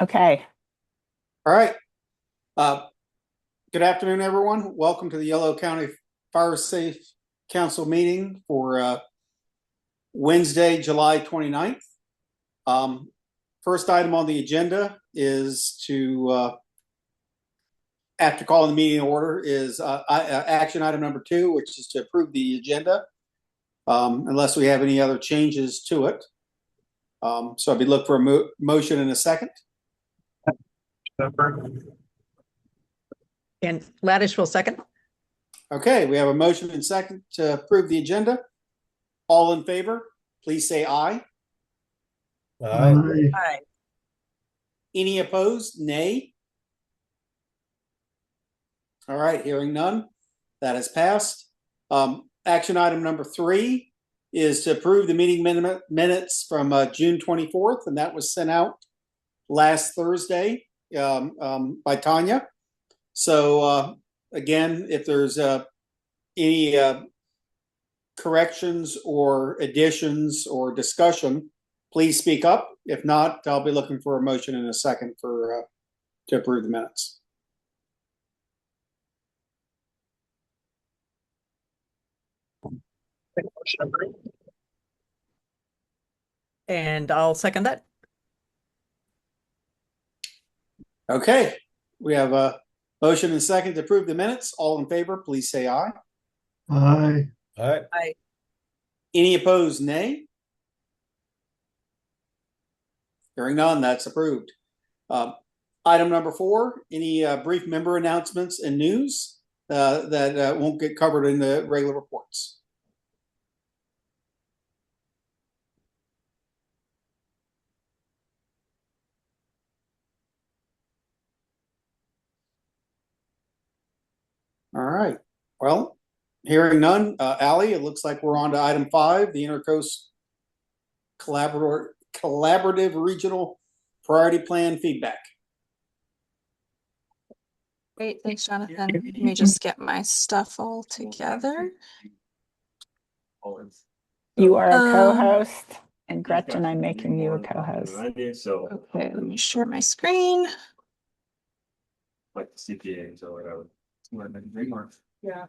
Okay. All right. Uh, Good afternoon, everyone. Welcome to the Yolo County Fire Safe Council meeting for Wednesday, July 29th. First item on the agenda is after calling the meeting in order, is action item number 2, which is to approve the agenda, unless we have any other changes to it. So I'd be looking for a motion in a second. And Laddish will second. Okay, we have a motion and second to approve the agenda. All in favor, please say aye. Aye. Aye. Any opposed? Nay. All right, hearing none. That has passed. Action item number 3 is to approve the meeting minutes from June 24th, and that was sent out last Thursday by Tanya. So again, if there's any corrections or additions or discussion, please speak up. If not, I'll be looking for a motion in a second for to approve the minutes. And I'll second that. Okay, we have a motion and second to approve the minutes. All in favor, please say aye. Aye. Aye. Any opposed, nay. Hearing none, that's approved. Item number 4, any brief member announcements and news that won't get covered in the regular reports. All right. Well, hearing none, Allie, it looks like we're on to item 5, the Intercoast Collaborative Regional Priority Plan feedback. Great, thanks, Jonathan. Let me just get my stuff all together. You are a co-host, and Gretchen, I'm making you a co-host. Okay, let me share my screen. Like the CPAs or whatever. Yeah.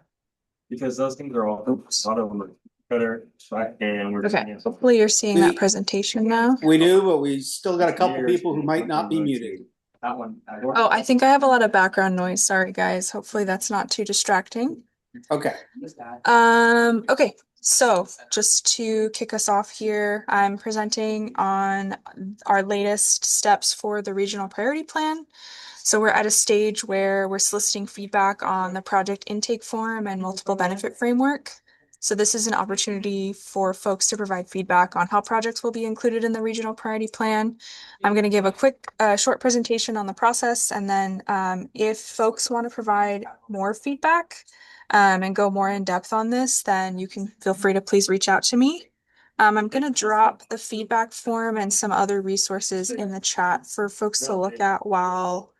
Because those things are all, a lot of them are better, and we're. Okay, hopefully you're seeing that presentation now. We do, but we still got a couple people who might not be muted. That one. Oh, I think I have a lot of background noise. Sorry, guys. Hopefully that's not too distracting. Okay. Okay, so just to kick us off here, I'm presenting on our latest steps for the regional priority plan. So we're at a stage where we're soliciting feedback on the project intake form and multiple benefit framework. So this is an opportunity for folks to provide feedback on how projects will be included in the regional priority plan. I'm going to give a quick, short presentation on the process, and then if folks want to provide more feedback and go more in depth on this, then you can feel free to please reach out to me. I'm going to drop the feedback form and some other resources in the chat for folks to look at while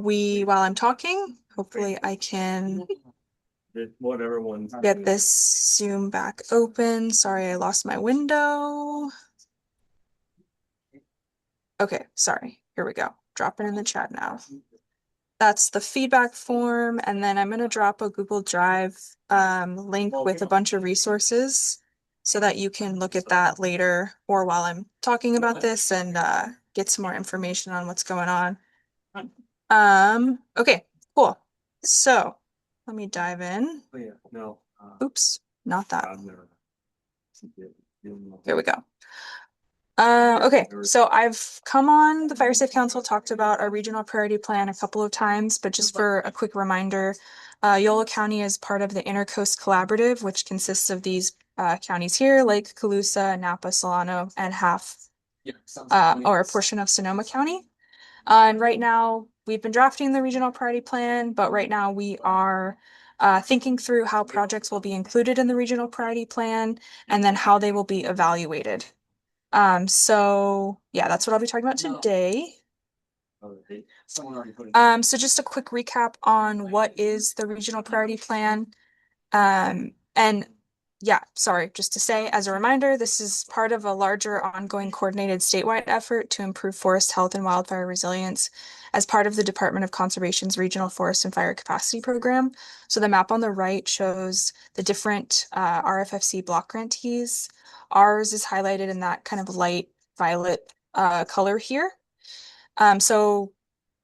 I'm talking. Hopefully I can Whatever one. get this Zoom back open. Sorry, I lost my window. Okay, sorry. Here we go. Drop it in the chat now. That's the feedback form, and then I'm going to drop a Google Drive link with a bunch of resources so that you can look at that later or while I'm talking about this and get some more information on what's going on. Okay, cool. So let me dive in. Oh, yeah, no. Oops, not that. Here we go. Yeah, Okay, so I've come on the Fire Safe Council, talked about our regional priority plan a couple of times, but just for a quick reminder, Yolo County is part of the Intercoast Collaborative, which consists of these counties here, Lake Calusa, Napa, Solano, and or a portion of Sonoma County. And right now, we've been drafting the regional priority plan, but right now we are thinking through how projects will be included in the regional priority plan and then how they will be evaluated. So yeah, that's what I'll be talking about today. So just a quick recap on what is the regional priority plan. And yeah, sorry, just to say, as a reminder, this is part of a larger ongoing coordinated statewide effort to improve forest health and wildfire resilience as part of the Department of Conservation's Regional Forest and Fire Capacity Program. So the map on the right shows the different RFFC block grantees. Ours is highlighted in that kind of light violet color here. So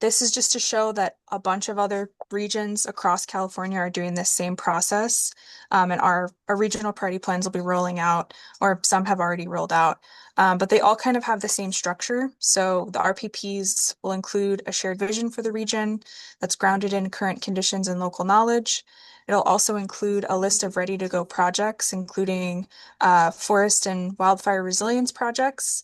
this is just to show that a bunch of other regions across California are doing this same process. And our regional priority plans will be rolling out, or some have already rolled out. But they all kind of have the same structure. So the RPPs will include a shared vision for the region that's grounded in current conditions and local knowledge. It'll also include a list of ready-to-go projects, including forest and wildfire resilience projects.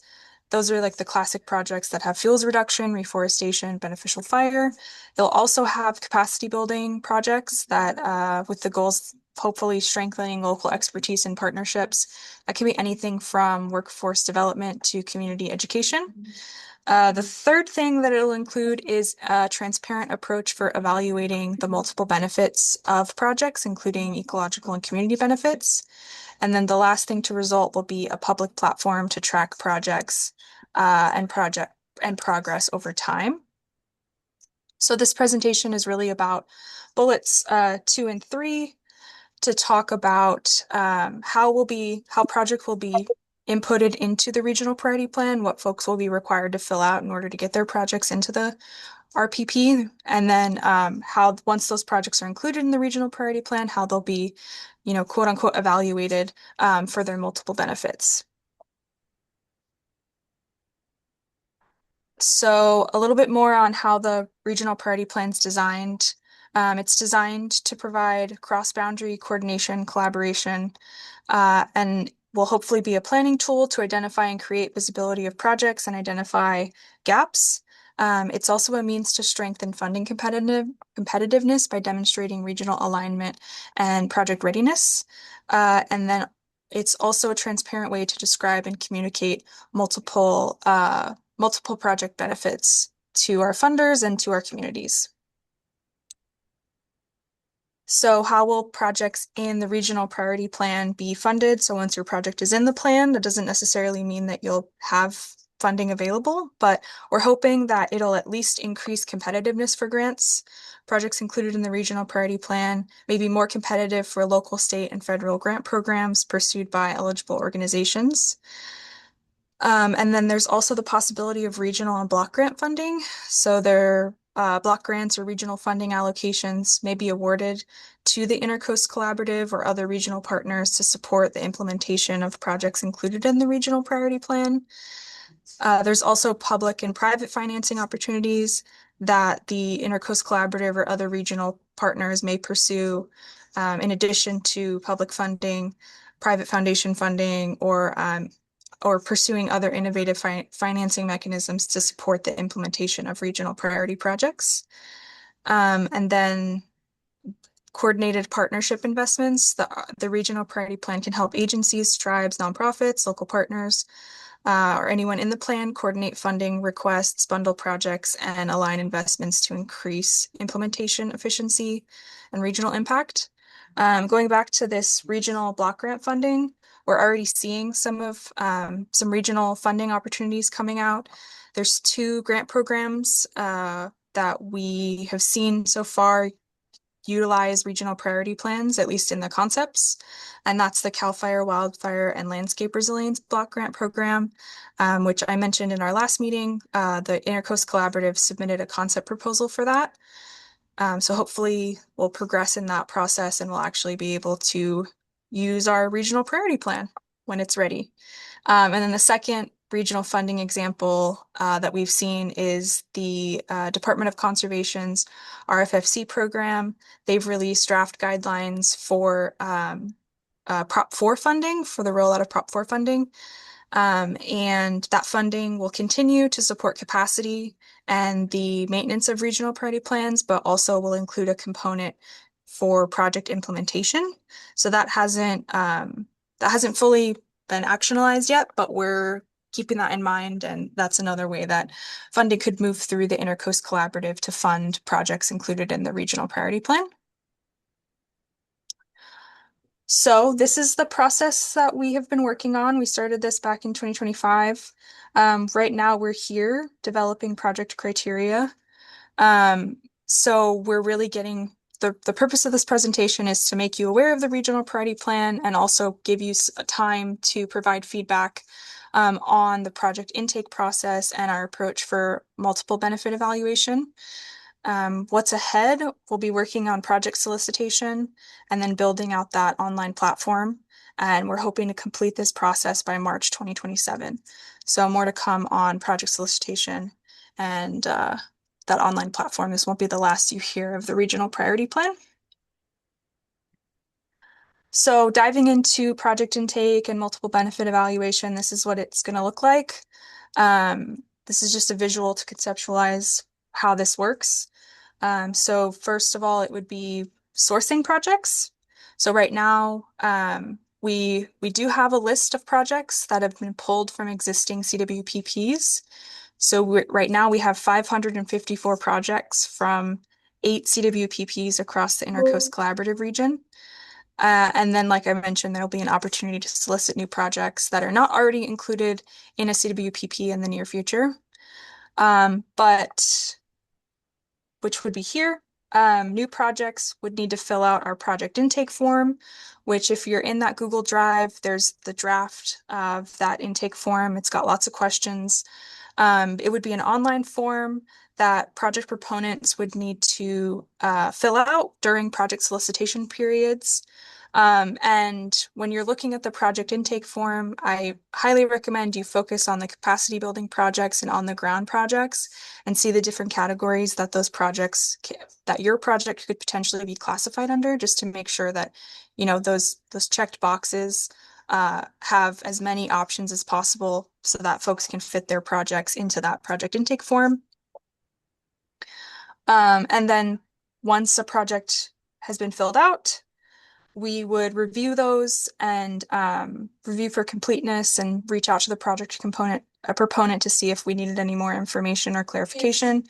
Those are like the classic projects that have fuels reduction, reforestation, beneficial fire. They'll also have capacity building projects that, with the goals hopefully strengthening local expertise and partnerships. That can be anything from workforce development to community education. The third thing that it'll include is a transparent approach for evaluating the multiple benefits of projects, including ecological and community benefits. And then the last thing to result will be a public platform to track projects and progress over time. So this presentation is really about bullets 2 and 3 to talk about how project will be inputted into the regional priority plan, what folks will be required to fill out in order to get their projects into the RPP, and then how once those projects are included in the regional priority plan, how they'll be, quote unquote, evaluated for their multiple benefits. So a little bit more on how the regional priority plan's designed. It's designed to provide cross-boundary coordination, collaboration, and will hopefully be a planning tool to identify and create visibility of projects and identify gaps. It's also a means to strengthen funding competitiveness by demonstrating regional alignment and project readiness. And then it's also a transparent way to describe and communicate multiple project benefits to our funders and to our communities. So how will projects in the regional priority plan be funded? So once your project is in the plan, that doesn't necessarily mean that you'll have funding available, but we're hoping that it'll at least increase competitiveness for grants. Projects included in the regional priority plan may be more competitive for local, state, and federal grant programs pursued by eligible organizations. And then there's also the possibility of regional and block grant funding. So their block grants or regional funding allocations may be awarded to the Intercoast Collaborative or other regional partners to support the implementation of projects included in the regional priority plan. There's also public and private financing opportunities that the Intercoast Collaborative or other regional partners may pursue in addition to public funding, private foundation funding, or pursuing other innovative financing mechanisms to support the implementation of regional priority projects. And then coordinated partnership investments. The regional priority plan can help agencies, tribes, nonprofits, local partners, or anyone in the plan coordinate funding requests, bundle projects, and align investments to increase implementation efficiency and regional impact. Going back to this regional block grant funding, we're already seeing some regional funding opportunities coming out. There's 2 grant programs that we have seen so far utilize regional priority plans, at least in the concepts. And that's the CAL FIRE, Wildfire, and Landscape Resilience Block Grant Program, which I mentioned in our last meeting. The Intercoast Collaborative submitted a concept proposal for that. So hopefully we'll progress in that process and we'll actually be able to use our regional priority plan when it's ready. And then the second regional funding example that we've seen is the Department of Conservation's RFFC program. They've released draft guidelines for Prop 4 funding, for the rollout of Prop 4 funding. And that funding will continue to support capacity and the maintenance of regional priority plans, but also will include a component for project implementation. So that hasn't fully been actionalized yet, but we're keeping that in mind, and that's another way that funding could move through the Intercoast Collaborative to fund projects included in the regional priority plan. So this is the process that we have been working on. We started this back in 2025. Right now we're here developing project criteria. Um, so we're really getting the purpose of this presentation is to make you aware of the regional priority plan and also give you time to provide feedback on the project intake process and our approach for multiple benefit evaluation. What's ahead, we'll be working on project solicitation and then building out that online platform. And we're hoping to complete this process by March 2027. So more to come on project solicitation and that online platform. This won't be the last you hear of the regional priority plan. So diving into project intake and multiple benefit evaluation, this is what it's going to look like. This is just a visual to conceptualize how this works. So first of all, it would be sourcing projects. So right now, we do have a list of projects that have been pulled from existing CWPPs. So right now we have 554 projects from 8 CWPPs across the Intercoast Collaborative region. And then, like I mentioned, there'll be an opportunity to solicit new projects that are not already included in a CWPP in the near future. But which would be here. New projects would need to fill out our project intake form, which if you're in that Google Drive, there's the draft of that intake form. It's got lots of questions. It would be an online form that project proponents would need to fill out during project solicitation periods. And when you're looking at the project intake form, I highly recommend you focus on the capacity building projects and on the ground projects and see the different categories that those projects that your project could potentially be classified under, just to make sure that, you know, those checked boxes have as many options as possible so that folks can fit their projects into that project intake form. And then once a project has been filled out, we would review those and review for completeness and reach out to the project proponent to see if we needed any more information or clarification.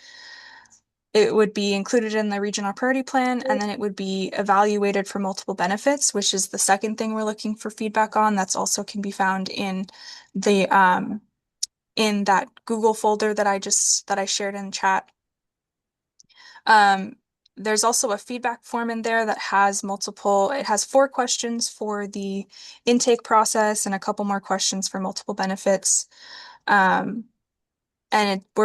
It would be included in the regional priority plan, and then it would be evaluated for multiple benefits, which is the second thing we're looking for feedback on. That's also can be found in the in that Google folder that I shared in chat. There's also a feedback form in there that has it has 4 questions for the intake process and a couple more questions for multiple benefits. We're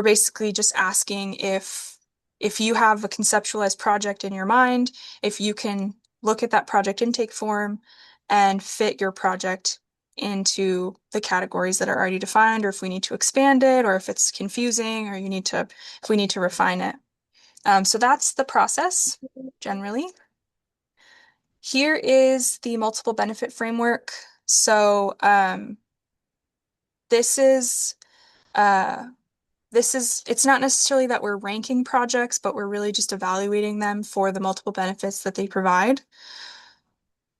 basically just asking if you have a conceptualized project in your mind, if you can look at that project intake form and fit your project into the categories that are already defined, or if we need to expand it, or if it's confusing, or if we need to refine it. So that's the process generally. Here is the multiple benefit framework. So this is it's not necessarily that we're ranking projects, but we're really just evaluating them for the multiple benefits that they provide.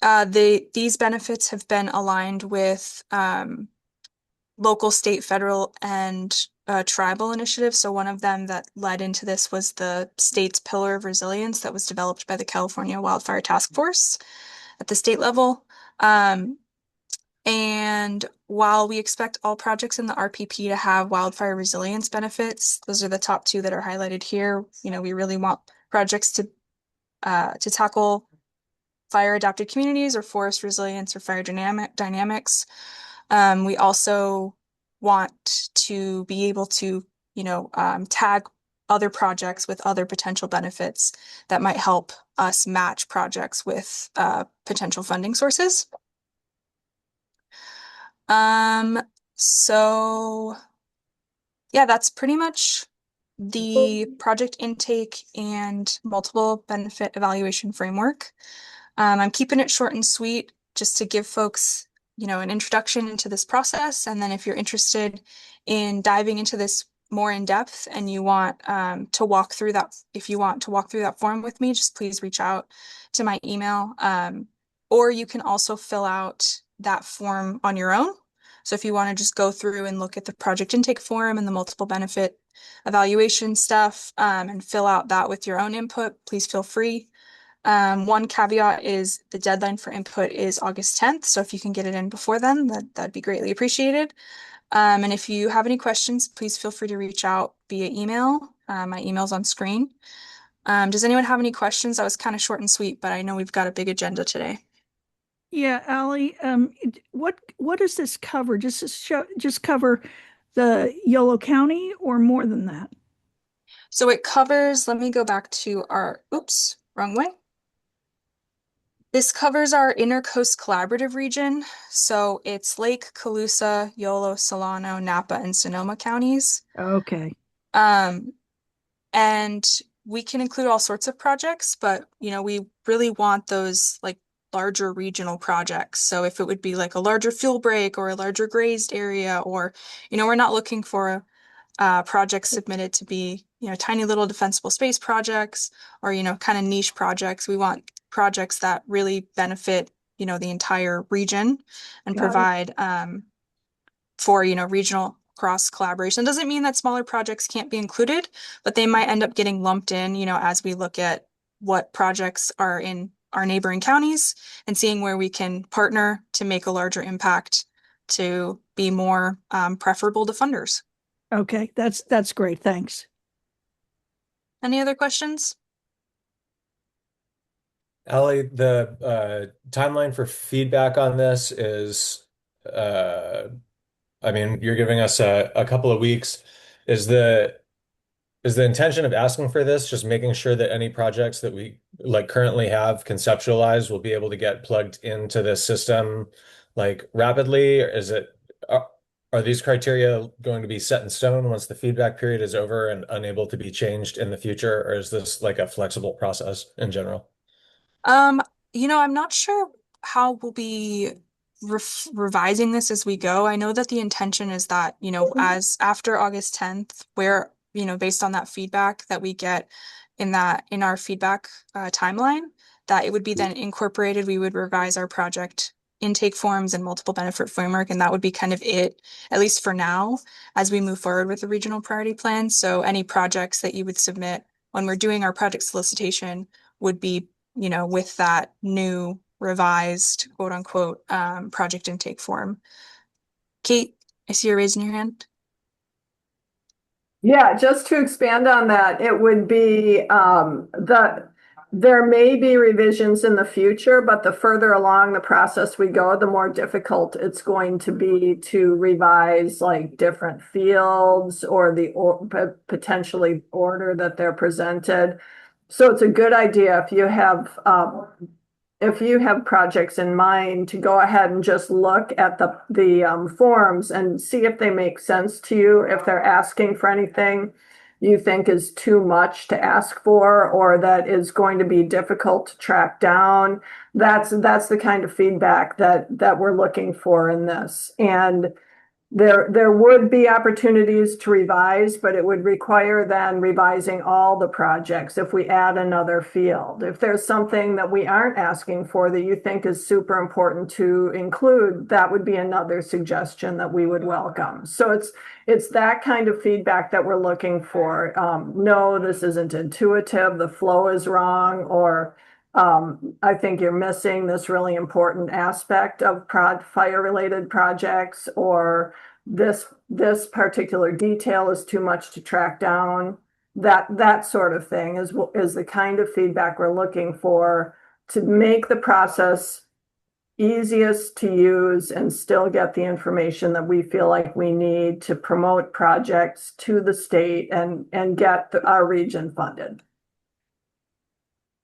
These benefits have been aligned with local, state, federal, and tribal initiatives. So one of them that led into this was the state's Pillar of Resilience that was developed by the California Wildfire Task Force at the state level. And while we expect all projects in the RPP to have wildfire resilience benefits, those are the top 2 that are highlighted here. You know, we really want projects to tackle fire adapted communities or forest resilience or fire dynamics. We also want to be able to, you know, tag other projects with other potential benefits that might help us match projects with potential funding sources. So yeah, that's pretty much the project intake and multiple benefit evaluation framework. I'm keeping it short and sweet just to give folks, you know, an introduction into this process. And then if you're interested in diving into this more in depth and you want to walk through that, if you want to walk through that form with me, just please reach out to my email. Or you can also fill out that form on your own. So if you want to just go through and look at the project intake form and the multiple benefit evaluation stuff and fill out that with your own input, please feel free. One caveat is the deadline for input is August 10th. So if you can get it in before then, that'd be greatly appreciated. And if you have any questions, please feel free to reach out via email. My email's on screen. Does anyone have any questions? That was kind of short and sweet, but I know we've got a big agenda today. Yeah, Ally, what does this cover? Just cover the Yolo County or more than that? So it covers, let me go back to our, oops, wrong way. This covers our Intercoast Collaborative region. So it's Lake, Colusa, Yolo, Solano, Napa, and Sonoma counties. Okay. And we can include all sorts of projects, but we really want those like larger regional projects. So if it would be like a larger fuel break or a larger grazed area, or we're not looking for projects submitted to be tiny little defensible space projects or kind of niche projects. We want projects that really benefit the entire region and Got it. provide for regional cross collaboration. It doesn't mean that smaller projects can't be included, but they might end up getting lumped in as we look at what projects are in our neighboring counties and seeing where we can partner to make a larger impact to be more preferable to funders. Okay, that's great. Thanks. Any other questions? Allie, the timeline for feedback on this is, I mean, you're giving us a couple of weeks. Is the intention of asking for this just making sure that any projects that we like currently have conceptualized will be able to get plugged into this system like rapidly? Or are these criteria going to be set in stone once the feedback period is over and unable to be changed in the future? Or is this like a flexible process in general? I'm not sure how we'll be revising this as we go. I know that the intention is that, as after August 10th, where, based on that feedback that we get in our feedback timeline, that it would be then incorporated. We would revise our project intake forms and multiple benefit framework, and that would be kind of it, at least for now, as we move forward with the regional priority plan. So any projects that you would submit when we're doing our project solicitation would be with that new revised quote unquote project intake form. Kate, I see you're raising your hand. Yeah, just to expand on that, it would be there may be revisions in the future, but the further along the process we go, the more difficult it's going to be to revise like different fields or potentially order that they're presented. So it's a good idea if you have projects in mind to go ahead and just look at the forms and see if they make sense to you, if they're asking for anything you think is too much to ask for or that is going to be difficult to track down. That's the kind of feedback that we're looking for in this. And there would be opportunities to revise, but it would require then revising all the projects if we add another field. If there's something that we aren't asking for that you think is super important to include, that would be another suggestion that we would welcome. So it's that kind of feedback that we're looking for. No, this isn't intuitive, the flow is wrong, or I think you're missing this really important aspect of fire-related projects, or this particular detail is too much to track down. That sort of thing is the kind of feedback we're looking for to make the process easiest to use and still get the information that we feel like we need to promote projects to the state and get our region funded.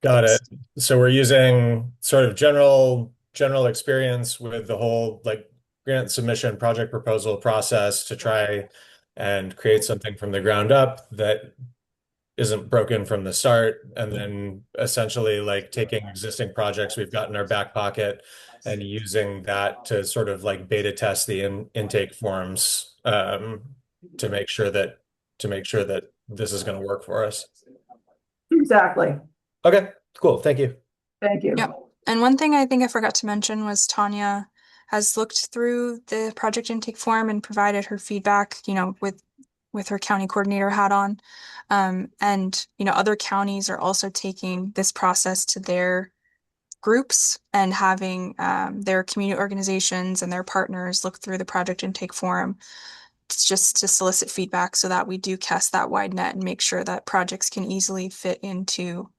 Got it. So we're using sort of general experience with the whole like grant submission project proposal process to try and create something from the ground up that isn't broken from the start, and then essentially like taking existing projects we've got in our back pocket and using that to sort of like beta test the intake forms to make sure that this is going to work for us. Exactly. Okay, cool. Thank you. Thank you. Yep. And one thing I think I forgot to mention was Tanya has looked through the project intake form and provided her feedback, with with her county coordinator hat on. And, other counties are also taking this process to their groups and having their community organizations and their partners look through the project intake forum just to solicit feedback so that we do cast that wide net and make sure that projects can easily fit into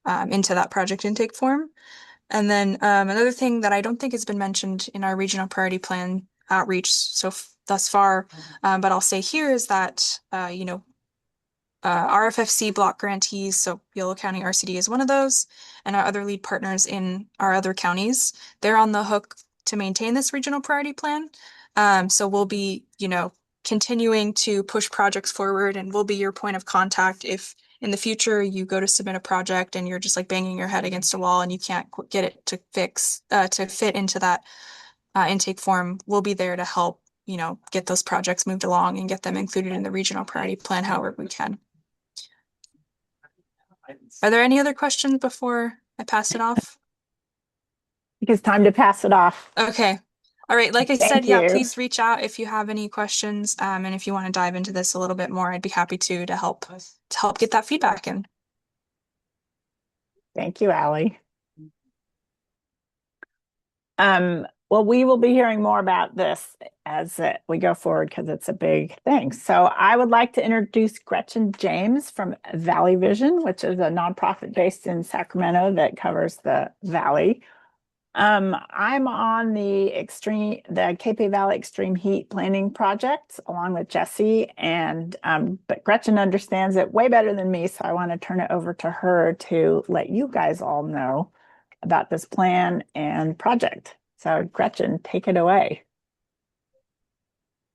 that project intake form. And then another thing that I don't think has been mentioned in our regional priority plan outreach thus far, but I'll say here is that, RFFC block grantees, so Yolo County RCD is one of those, and our other lead partners in our other counties, they're on the hook to maintain this regional priority plan. So we'll be, continuing to push projects forward, and we'll be your point of contact if in the future you go to submit a project and you're just like banging your head against a wall and you can't get it to fit into that intake form. We'll be there to help, get those projects moved along and get them included in the regional priority plan however we can. Are there any other questions before I pass it off? I think it's time to pass it off. Okay. All right. Like I said, Thank yeah, you. please reach out if you have any questions. And if you want to dive into this a little bit more, I'd be happy to help get that feedback in. Thank you, Allie. Well, we will be hearing more about this as we go forward because it's a big thing. So I would like to introduce Gretchen James from Valley Vision, which is a nonprofit based in Sacramento that covers the Valley. I'm on the KP Valley Extreme Heat Planning Project along with Jesse, but Gretchen understands it way better than me, so I want to turn it over to her to let you guys all know about this plan and project. So Gretchen, take it away.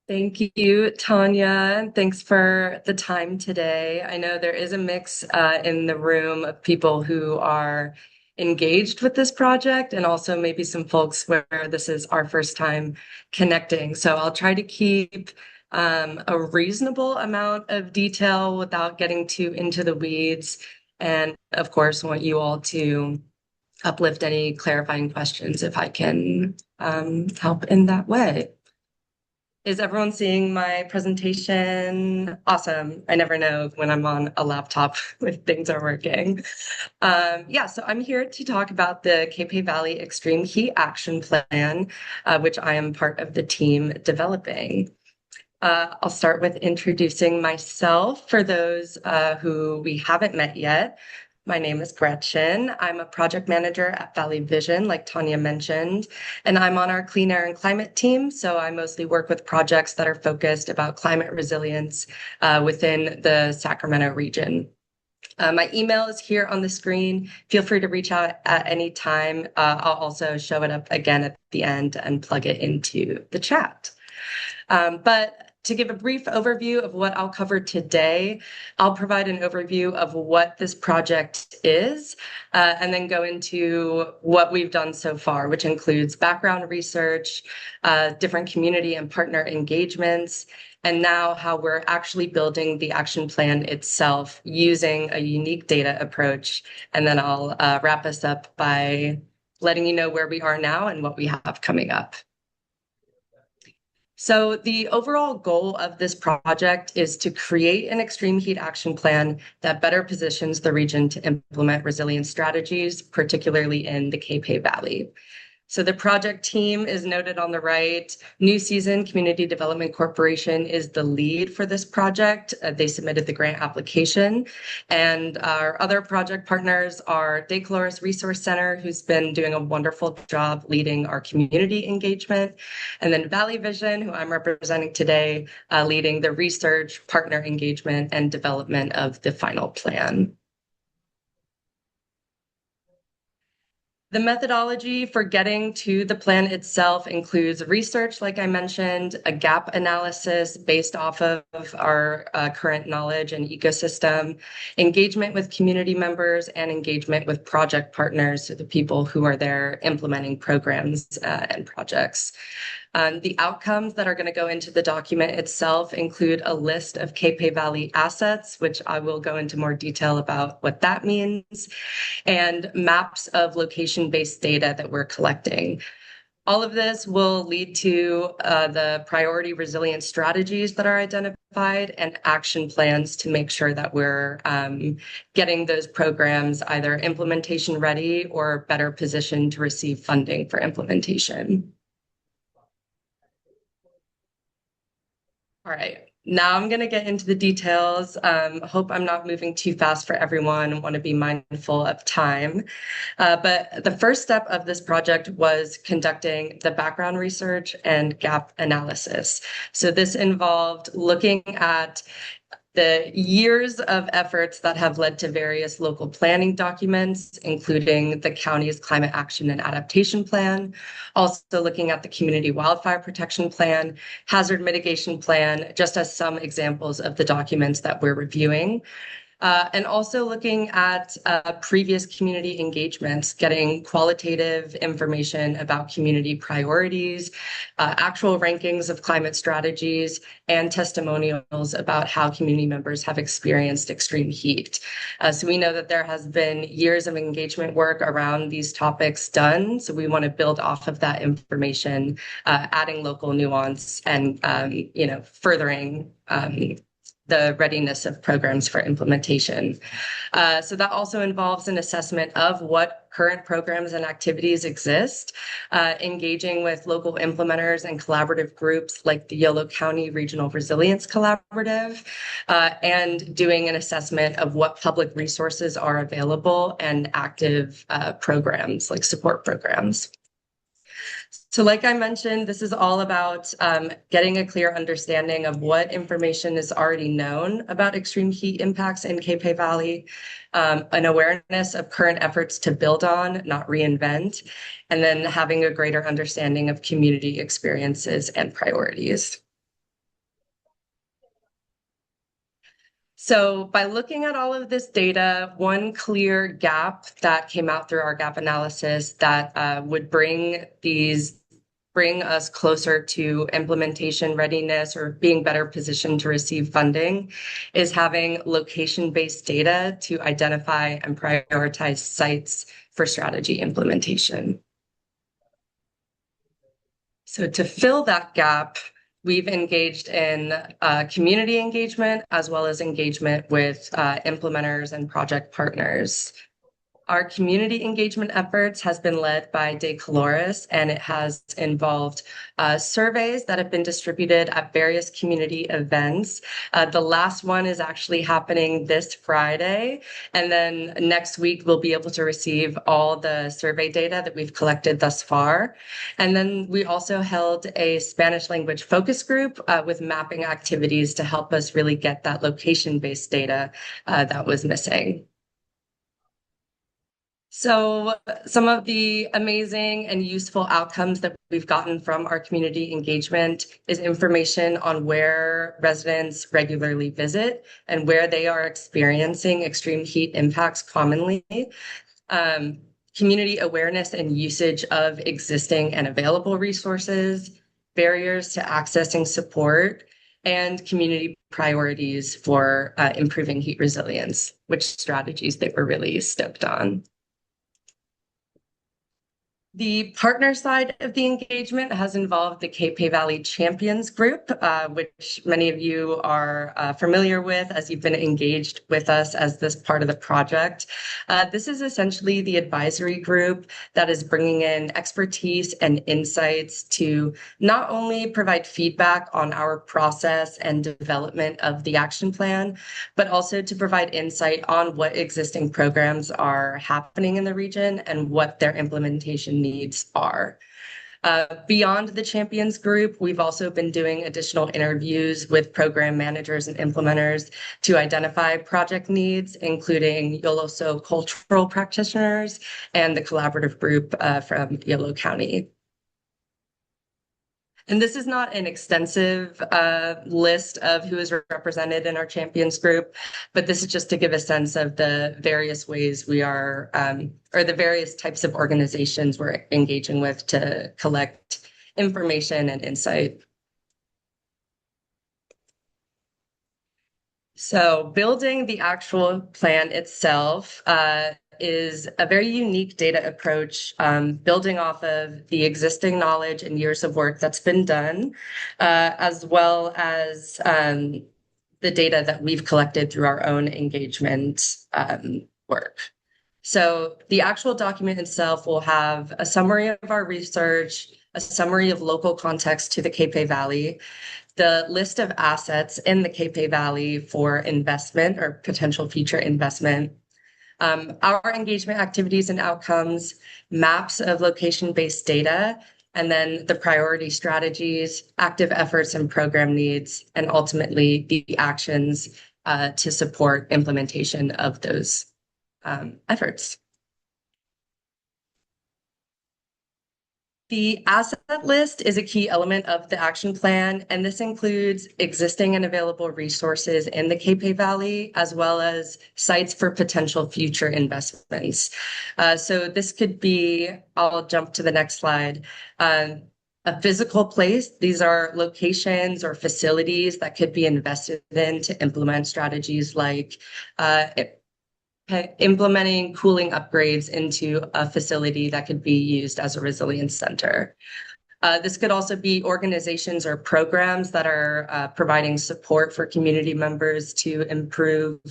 Thank you, Tanya. Thanks for the time today. I know there is a mix in the room of people who are engaged with this project and also maybe some folks where this is our first time connecting. So I'll try to keep a reasonable amount of detail without getting too into the weeds. And of course, want you all to uplift any clarifying questions if I can help in that way. Is everyone seeing my presentation? Awesome. I never know when I'm on a laptop if things are working. So I'm here to talk about the KP Valley Extreme Heat Action Plan, which I am part of the team developing. I'll start with introducing myself for those who we haven't met yet. My name is Gretchen. I'm a project manager at Valley Vision, like Tanya mentioned, and I'm on our clean air and climate team. So I mostly work with projects that are focused about climate resilience within the Sacramento region. My email is here on the screen. Feel free to reach out at any time. I'll also show it up again at the end and plug it into the chat. But to give a brief overview of what I'll cover today, I'll provide an overview of what this project is, and then go into what we've done so far, which includes background research, different community and partner engagements, and now how we're actually building the action plan itself using a unique data approach. And then I'll wrap us up by letting you know where we are now and what we have coming up. So the overall goal of this project is to create an extreme heat action plan that better positions the region to implement resilience strategies, particularly in the KP Valley. So the project team is noted on the right. New Season Community Development Corporation is the lead for this project. They submitted the grant application. And our other project partners are Decloris Resource Center, who's been doing a wonderful job leading our community engagement. And then Valley Vision, who I'm representing today, leading the research, partner engagement, and development of the final plan. The methodology for getting to the plan itself includes research, like I mentioned, a gap analysis based off of our current knowledge and ecosystem, engagement with community members, and engagement with project partners, so the people who are there implementing programs and projects. The outcomes that are going to go into the document itself include a list of KP Valley assets, which I will go into more detail about what that means, and maps of location-based data that we're collecting. All of this will lead to the priority resilience strategies that are identified and action plans to make sure that we're getting those programs either implementation ready or better positioned to receive funding for implementation. All right. Now I'm going to get into the details. Hope I'm not moving too fast for everyone. Want to be mindful of time. But the first step of this project was conducting the background research and gap analysis. So this involved looking at the years of efforts that have led to various local planning documents, including the county's climate action and adaptation plan, also looking at the community wildfire protection plan, hazard mitigation plan, just as some examples of the documents that we're reviewing. And also looking at previous community engagements, getting qualitative information about community priorities, actual rankings of climate strategies, and testimonials about how community members have experienced extreme heat. So we know that there has been years of engagement work around these topics done. So we want to build off of that information, adding local nuance and, furthering the readiness of programs for implementation. So that also involves an assessment of what current programs and activities exist, engaging with local implementers and collaborative groups like the Yolo County Regional Resilience Collaborative, and doing an assessment of what public resources are available and active programs like support programs. So like I mentioned, this is all about getting a clear understanding of what information is already known about extreme heat impacts in Capay Valley, an awareness of current efforts to build on, not reinvent, and then having a greater understanding of community experiences and priorities. So by looking at all of this data, one clear gap that came out through our gap analysis that would bring us closer to implementation readiness or being better positioned to receive funding is having location-based data to identify and prioritize sites for strategy implementation. So to fill that gap, we've engaged in community engagement as well as engagement with implementers and project partners. Our community engagement efforts has been led by De Coloris, and it has involved surveys that have been distributed at various community events. The last one is actually happening this Friday, and then next week we'll be able to receive all the survey data that we've collected thus far. And then we also held a Spanish language focus group with mapping activities to help us really get that location-based data that was missing. So some of the amazing and useful outcomes that we've gotten from our community engagement is information on where residents regularly visit and where they are experiencing extreme heat impacts commonly, community awareness and usage of existing and available resources, barriers to accessing support, and community priorities for improving heat resilience, which strategies they were really stoked on. The partner side of the engagement has involved the Capay Valley Champions Group, which many of you are familiar with as you've been engaged with us as this part of the project. This is essentially the advisory group that is bringing in expertise and insights to not only provide feedback on our process and development of the action plan, but also to provide insight on what existing programs are happening in the region and what their implementation needs are. Beyond the Champions Group, we've also been doing additional interviews with program managers and implementers to identify project needs, including Yolo cultural practitioners and the collaborative group from Yolo County. And this is not an extensive list of who is represented in our Champions Group, but this is just to give a sense of the various ways we are, or the various types of organizations we're engaging with to collect information and insight. So building the actual plan itself is a very unique data approach, building off of the existing knowledge and years of work that's been done, as well as the data that we've collected through our own engagement work. So the actual document itself will have a summary of our research, a summary of local context to the Capay Valley, the list of assets in the Capay Valley for investment or potential future investment, our engagement activities and outcomes, maps of location-based data, and then the priority strategies, active efforts and program needs, and ultimately the actions to support implementation of those efforts. The asset list is a key element of the action plan, and this includes existing and available resources in the Capay Valley, as well as sites for potential future investments. So this could be, I'll jump to the next slide, a physical place. These are locations or facilities that could be invested in to implement strategies like implementing cooling upgrades into a facility that could be used as a resilience center. This could also be organizations or programs that are providing support for community members to improve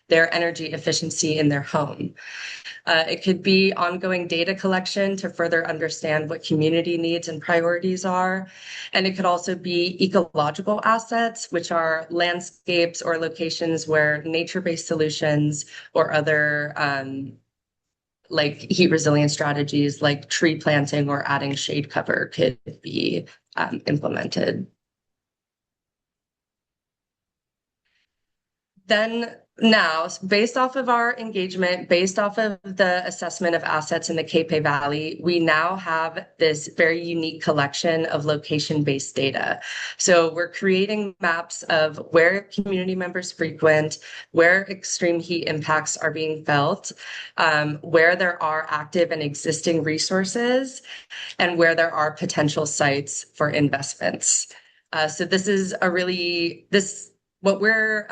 their energy efficiency in their home. It could be ongoing data collection to further understand what community needs and priorities are. And it could also be ecological assets, which are landscapes or locations where nature-based solutions or other like heat resilience strategies like tree planting or adding shade cover could be implemented. Then now, based off of our engagement, based off of the assessment of assets in the Capay Valley, we now have this very unique collection of location-based data. So we're creating maps of where community members frequent, where extreme heat impacts are being felt, where there are active and existing resources, and where there are potential sites for investments. So this is what we're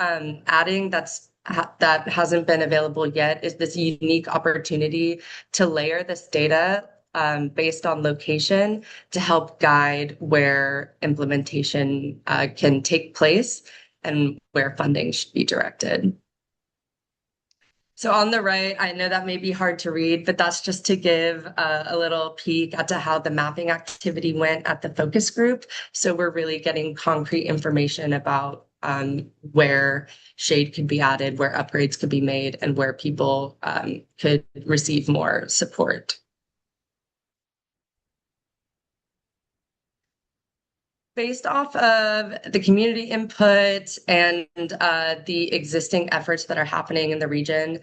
adding that hasn't been available yet is this unique opportunity to layer this data based on location to help guide where implementation can take place and where funding should be directed. So on the right, I know that may be hard to read, but that's just to give a little peek at how the mapping activity went at the focus group. So we're really getting concrete information about where shade could be added, where upgrades could be made, and where people could receive more support. Based off of the community input and the existing efforts that are happening in the region,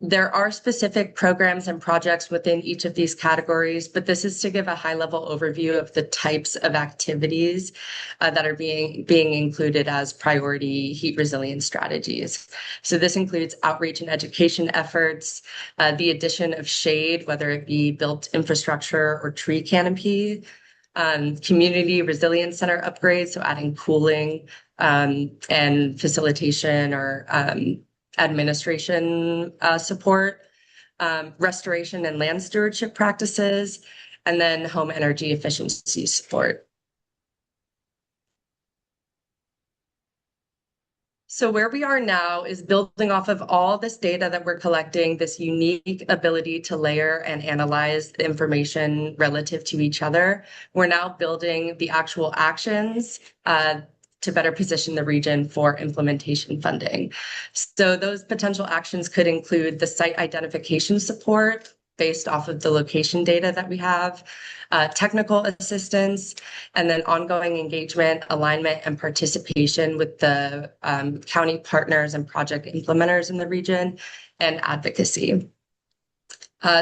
there are specific programs and projects within each of these categories, but this is to give a high-level overview of the types of activities that are being included as priority heat resilience strategies. So this includes outreach and education efforts, the addition of shade, whether it be built infrastructure or tree canopy, community resilience center upgrades, so adding cooling and facilitation or administration support, restoration and land stewardship practices, and then home energy efficiency support. So where we are now is building off of all this data that we're collecting, this unique ability to layer and analyze the information relative to each other. We're now building the actual actions to better position the region for implementation funding. So those potential actions could include the site identification support based off of the location data that we have, technical assistance, and then ongoing engagement, alignment, and participation with the county partners and project implementers in the region, and advocacy.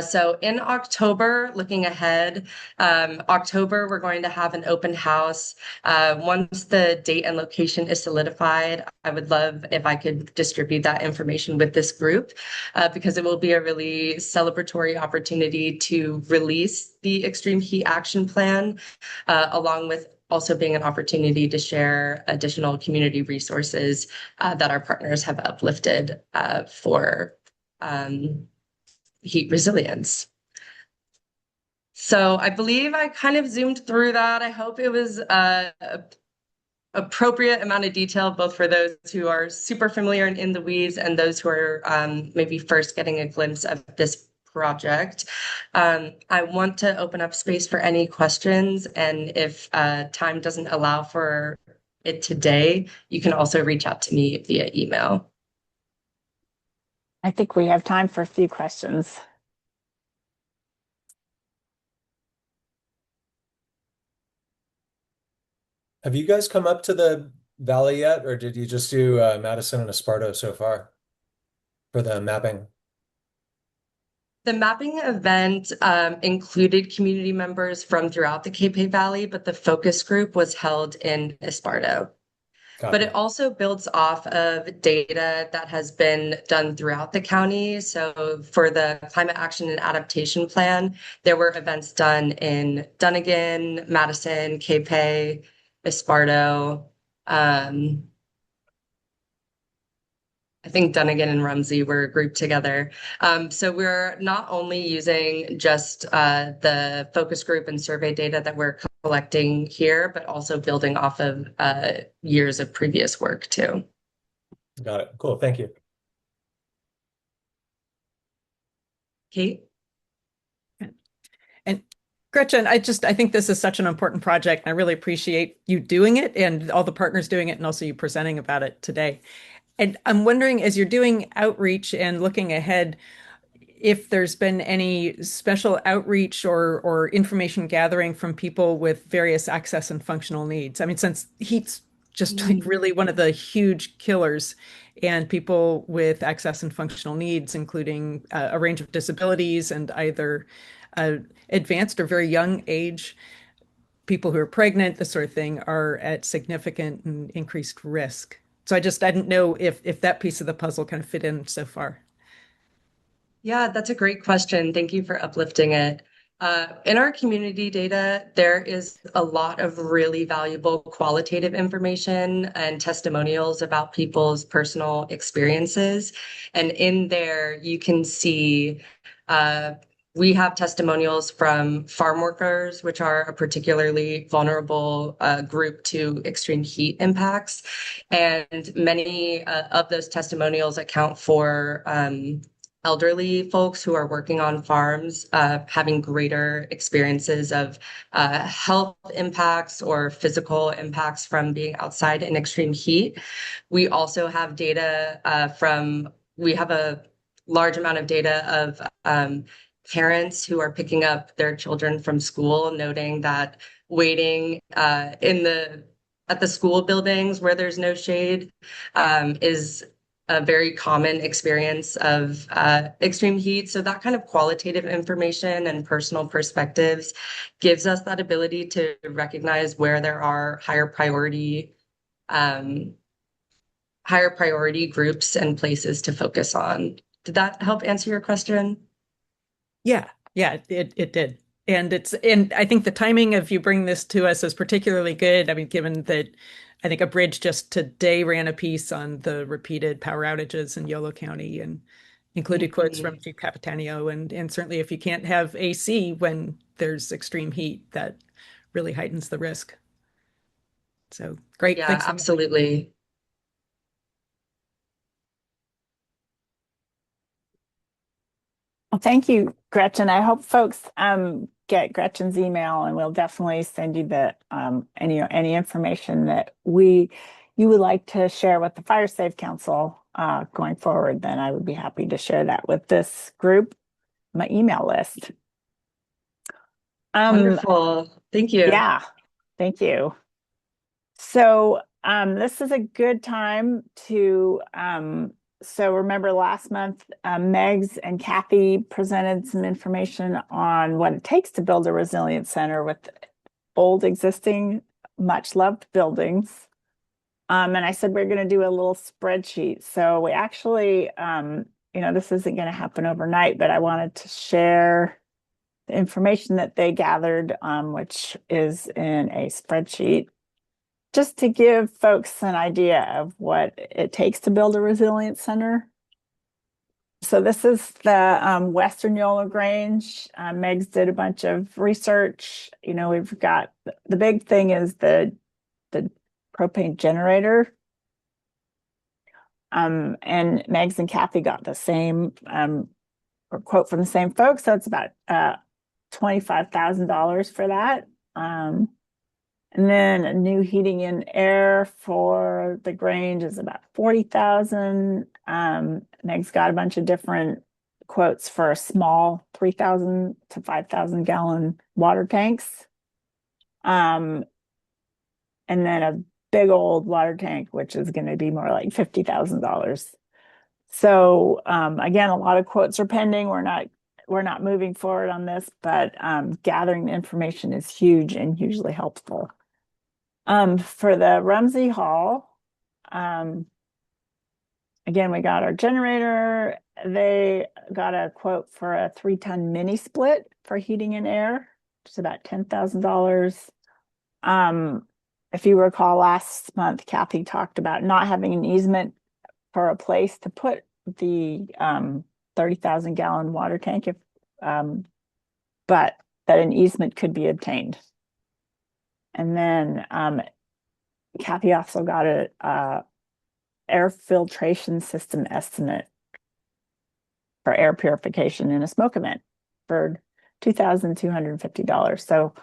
So in October, looking ahead, October, we're going to have an open house. Once the date and location is solidified, I would love if I could distribute that information with this group because it will be a really celebratory opportunity to release the Extreme Heat Action Plan, along with also being an opportunity to share additional community resources that our partners have uplifted for heat resilience. So I believe I kind of zoomed through that. I hope it was appropriate amount of detail, both for those who are super familiar and in the weeds and those who are maybe first getting a glimpse of this project. I want to open up space for any questions, and if time doesn't allow for it today, you can also reach out to me via email. I think we have time for a few questions. Have you guys come up to the valley yet, or did you just do Madison and Esparto so far for the mapping? The mapping event included community members from throughout the Cape Valley, but the focus group was held in Esparto. But it also builds off of data that has been done throughout the county. So for the Climate Action and Adaptation Plan, there were events done in Dunnigan, Madison, Cape, Esparto. I think Dunnigan and Rumsey were grouped together. So we're not only using just the focus group and survey data that we're collecting here, but also building off of years of previous work too. Got it. Cool. Thank you. Kate? And Gretchen, I think this is such an important project. And I really appreciate you doing it and all the partners doing it and also you presenting about it today. And I'm wondering, as you're doing outreach and looking ahead, if there's been any special outreach or information gathering from people with various access and functional needs. I mean, since heat's just like really one of the huge killers, and people with access and functional needs, including a range of disabilities and either advanced or very young age, people who are pregnant, this sort of thing, are at significant and increased risk. So I didn't know if that piece of the puzzle kind of fit in so far. Yeah, that's a great question. Thank you for uplifting it. In our community data, there is a lot of really valuable qualitative information and testimonials about people's personal experiences. And in there, you can see we have testimonials from farm workers, which are a particularly vulnerable group to extreme heat impacts. And many of those testimonials account for elderly folks who are working on farms, having greater experiences of health impacts or physical impacts from being outside in extreme heat. We also have data we have a large amount of data of parents who are picking up their children from school, noting that waiting at the school buildings where there's no shade is a very common experience of extreme heat. So that kind of qualitative information and personal perspectives gives us that ability to recognize where there are higher priority groups and places to focus on. Did that help answer your question? Yeah, it did. And I think the timing of you bringing this to us is particularly good. I mean, given that I think a bridge just today ran a piece on the repeated power outages in Yolo County and included quotes from Chief Capitanio. And certainly if you can't have AC when there's extreme heat, that really heightens the risk. So great. Yeah, Thanks. absolutely. Well, thank you, Gretchen. I hope folks get Gretchen's email, and we'll definitely send you the any information that you would like to share with the Fire Safe Council going forward. Then I would be happy to share that with this group, my email list. Wonderful. Thank you. Yeah, thank you. So this is a good time to so remember last month, Megs and Kathy presented some information on what it takes to build a resilient center with old, existing, much loved buildings. And I said we're going to do a little spreadsheet. So we actually, this isn't going to happen overnight, but I wanted to share the information that they gathered, which is in a spreadsheet, just to give folks an idea of what it takes to build a resilient center. So this is the Western Yolo Grange. Megs did a bunch of research. We've got the big thing is the propane generator. And Megs and Kathy got the same or quote from the same folks. So it's about $25,000 for that. And then a new heating and air for the Grange is about 40,000. Meg's got a bunch of different quotes for a small 3,000 to 5,000 gallon water tanks. And then a big old water tank, which is going to be more like $50,000. So again, a lot of quotes are pending. We're not moving forward on this, but gathering the information is huge and hugely helpful. For the Rumsey Hall, again, we got our generator. They got a quote for a 3-ton mini split for heating and air, which is about $10,000. If you recall, last month, Kathy talked about not having an easement for a place to put the 30,000 gallon water tank, but that an easement could be obtained. And then Kathy also got a air filtration system estimate for air purification in a smoke event for $2,250. So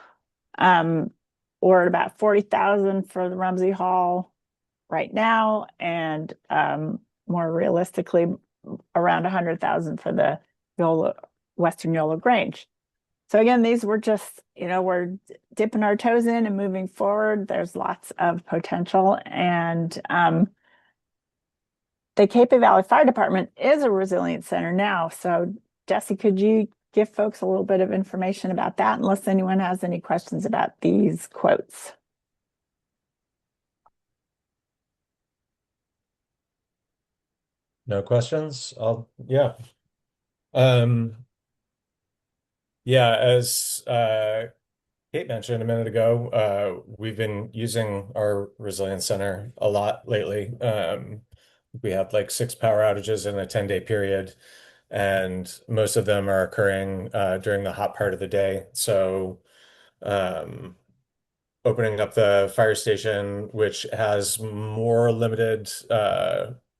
we're at about 40,000 for the Rumsey Hall right now, and more realistically, around 100,000 for the Western Yolo Grange. So again, these were just, we're dipping our toes in and moving forward. There's lots of potential, and the Cape Valley Fire Department is a resilience center now. So Jesse, could you give folks a little bit of information about that, unless anyone has any questions about these quotes? No questions? Yeah, as Kate mentioned a minute ago, we've been using our Resilience Center a lot lately. We have like 6 power outages in a 10-day period, and most of them are occurring during the hot part of the day. So opening up the fire station, which has more limited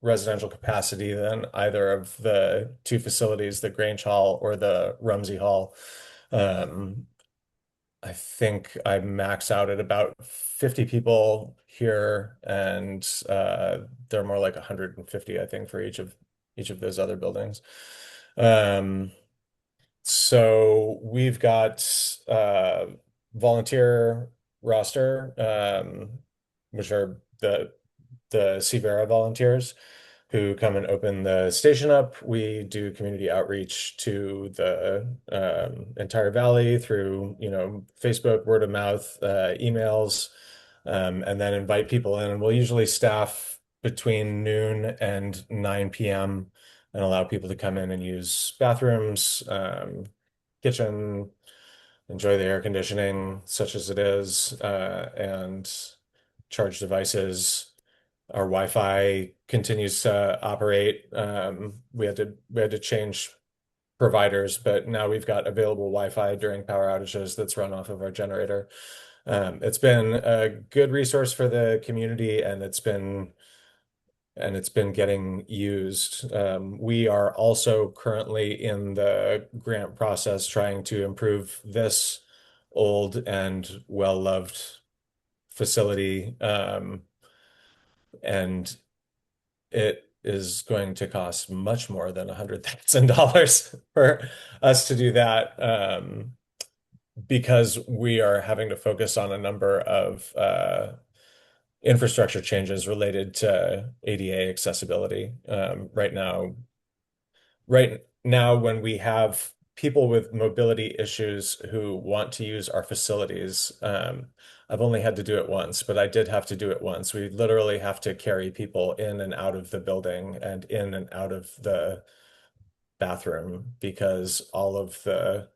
residential capacity than either of the 2 facilities, the Grange Hall or the Rumsey Hall. I think I max out at about 50 people here, and there are more like 150, I think, for each of those other buildings. So we've got volunteer roster, which are the Seavera volunteers who come and open the station up. We do community outreach to the entire valley through, Facebook, word of mouth, emails, and then invite people in. And we'll usually staff between noon and 9 p.m. and allow people to come in and use bathrooms, kitchen, enjoy the air conditioning, such as it is, and charge devices. Our Wi-Fi continues to operate. We had to change providers, but now we've got available Wi-Fi during power outages that's run off of our generator. It's been a good resource for the community, and it's been getting used. We are also currently in the grant process trying to improve this old and well-loved facility. And it is going to cost much more than $100,000 for us to do that, because we are having to focus on a number of infrastructure changes related to ADA accessibility. Right now, when we have people with mobility issues who want to use our facilities, I've only had to do it once, but I did have to do it once. We literally have to carry people in and out of the building and in and out of the bathroom because all of the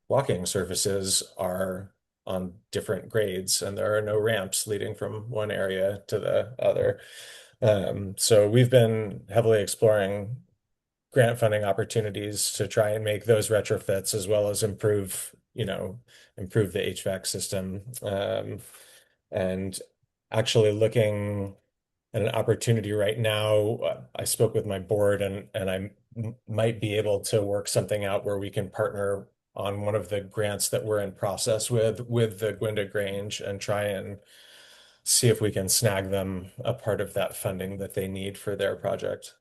walking surfaces are on different grades and there are no ramps leading from one area to the other. So we've been heavily exploring grant funding opportunities to try and make those retrofits as well as improve, improve the HVAC system. And actually looking at an opportunity right now, I spoke with my board and I might be able to work something out where we can partner on one of the grants that we're in process with the Gwenda Grange and try and see if we can snag them a part of that funding that they need for their project.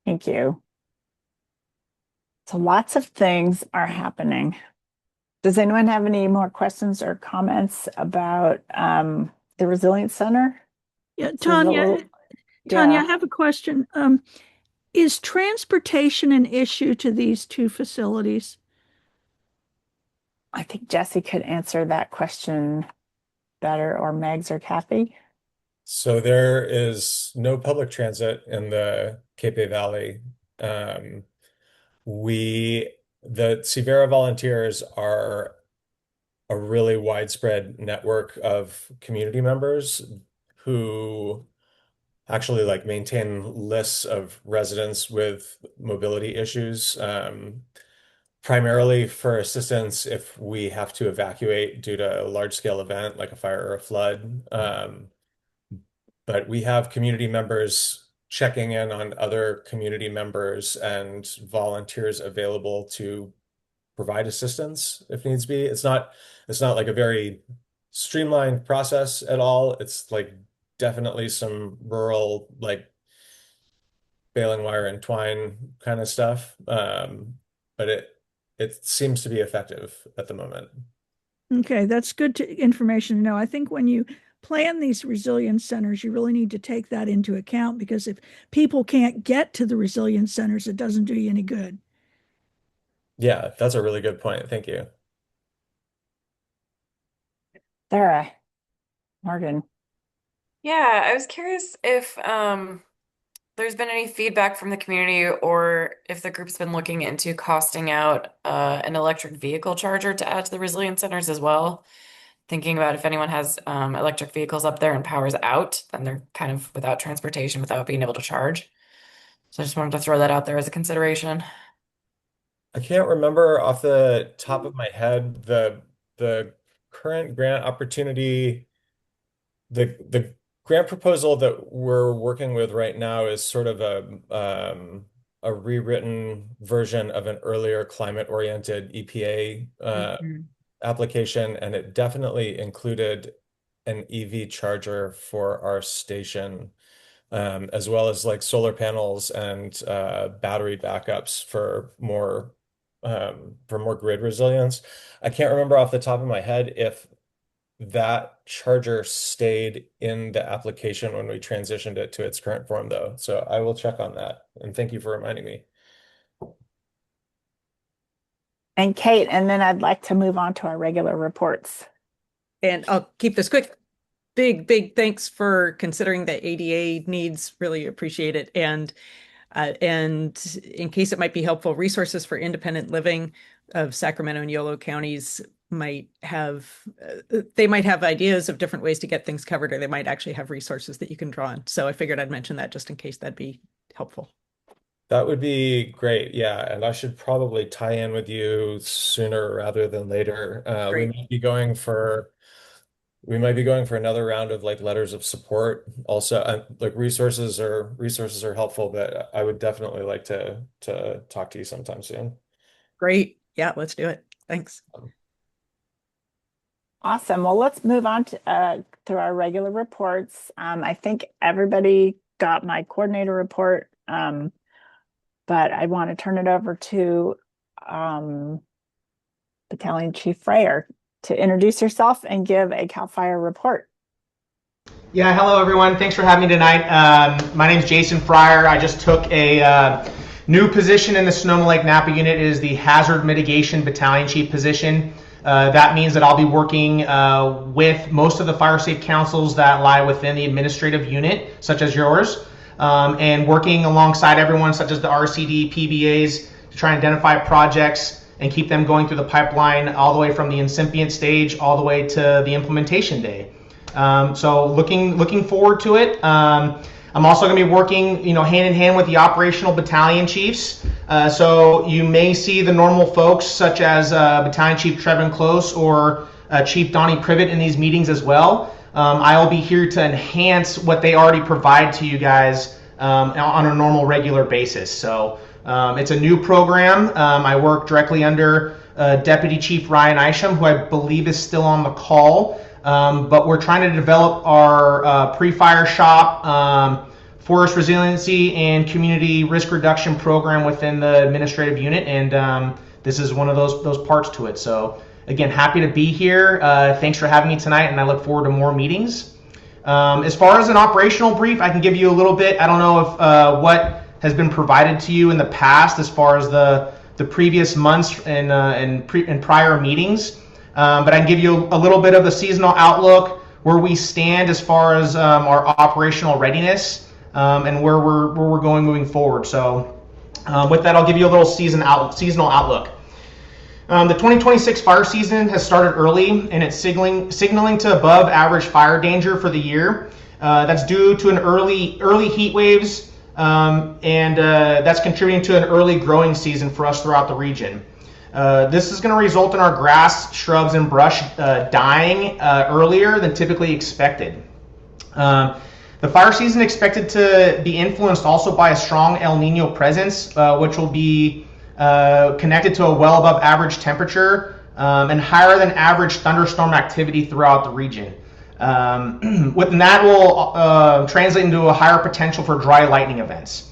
Thank you. So lots of things are happening. Does anyone have any more questions or comments about the Resilience Center? Yeah, Tanya, Tanya, I have a question. Is transportation an issue to these two facilities? I think Jesse could answer that question better, or Megs or Kathy. So there is no public transit in the Cape Valley. The Sivera volunteers are a really widespread network of community members who actually like maintain lists of residents with mobility issues, primarily for assistance if we have to evacuate due to a large scale event like a fire or a flood. But we have community members checking in on other community members and volunteers available to provide assistance if needs be. It's not like a very streamlined process at all. It's like definitely some rural like baling wire and twine kind of stuff. But it seems to be effective at the moment. Okay, that's good information to know. I think when you plan these resilience centers, you really need to take that into account, because if people can't get to the resilience centers, it doesn't do you any good. Yeah, that's a really good point. Thank you. Sarah, Morgan. Yeah, I was curious if there's been any feedback from the community, or if the group's been looking into costing out an electric vehicle charger to add to the resilience centers as well. Thinking about if anyone has electric vehicles up there and power's out, then they're kind of without transportation, without being able to charge. So I just wanted to throw that out there as a consideration. I can't remember off the top of my head the current grant opportunity. The grant proposal that we're working with right now is sort of a rewritten version of an earlier climate-oriented EPA application, and it definitely included an EV charger for our station, as well as like solar panels and battery backups for more grid resilience. I can't remember off the top of my head if that charger stayed in the application when we transitioned it to its current form, though. So I will check on that. And thank you for reminding me. And Kate, and then I'd like to move on to our regular reports. And I'll keep this quick. Big thanks for considering the ADA needs. Really appreciate it. And in case it might be helpful, resources for independent living of Sacramento and Yolo counties might have ideas of different ways to get things covered, or they might actually have resources that you can draw on. So I figured I'd mention that just in case that'd be helpful. That would be great. Yeah. And I should probably tie in with you sooner rather than later. We might be going for another round of like letters of support also. Like resources are helpful, but I would definitely like to talk to you sometime soon. Great. Yeah, let's do it. Thanks. Awesome. Well, let's move on to through our regular reports. I think everybody got my coordinator report, but I want to turn it over to Battalion Chief Freyer to introduce yourself and give a CAL FIRE report. Yeah, hello everyone. Thanks for having me tonight. My name is Jason Fryer. I just took a new position in the Sonoma Lake Napa unit. It is the Hazard Mitigation Battalion Chief position. That means that I'll be working with most of the fire safe councils that lie within the administrative unit, such as yours, and working alongside everyone, such as the RCD, PBAs, to try and identify projects and keep them going through the pipeline all the way from the incipient stage all the way to the implementation day. So looking forward to it. I'm also going to be working, hand in hand with the operational battalion chiefs. So you may see the normal folks such as Battalion Chief Trevin Close or Chief Donnie Privet in these meetings as well. I'll be here to enhance what they already provide to you guys on a normal, regular basis. So it's a new program. I work directly under Deputy Chief Ryan Isham, who I believe is still on the call. But we're trying to develop our pre-fire shop, forest resiliency, and community risk reduction program within the administrative unit, and this is one of those parts to it. So again, happy to be here. Thanks for having me tonight, and I look forward to more meetings. As far as an operational brief, I can give you a little bit. I don't know if what has been provided to you in the past as far as the previous months and prior meetings, but I can give you a little bit of the seasonal outlook, where we stand as far as our operational readiness, and where we're going moving forward. So with that, I'll give you a little seasonal outlook. The 2026 fire season has started early, and it's signaling to above average fire danger for the year. That's due to an early heat waves, and that's contributing to an early growing season for us throughout the region. This is going to result in our grass, shrubs, and brush dying earlier than typically expected. The fire season is expected to be influenced also by a strong El Nino presence, which will be connected to a well above average temperature and higher than average thunderstorm activity throughout the region. That will translate into a higher potential for dry lightning events.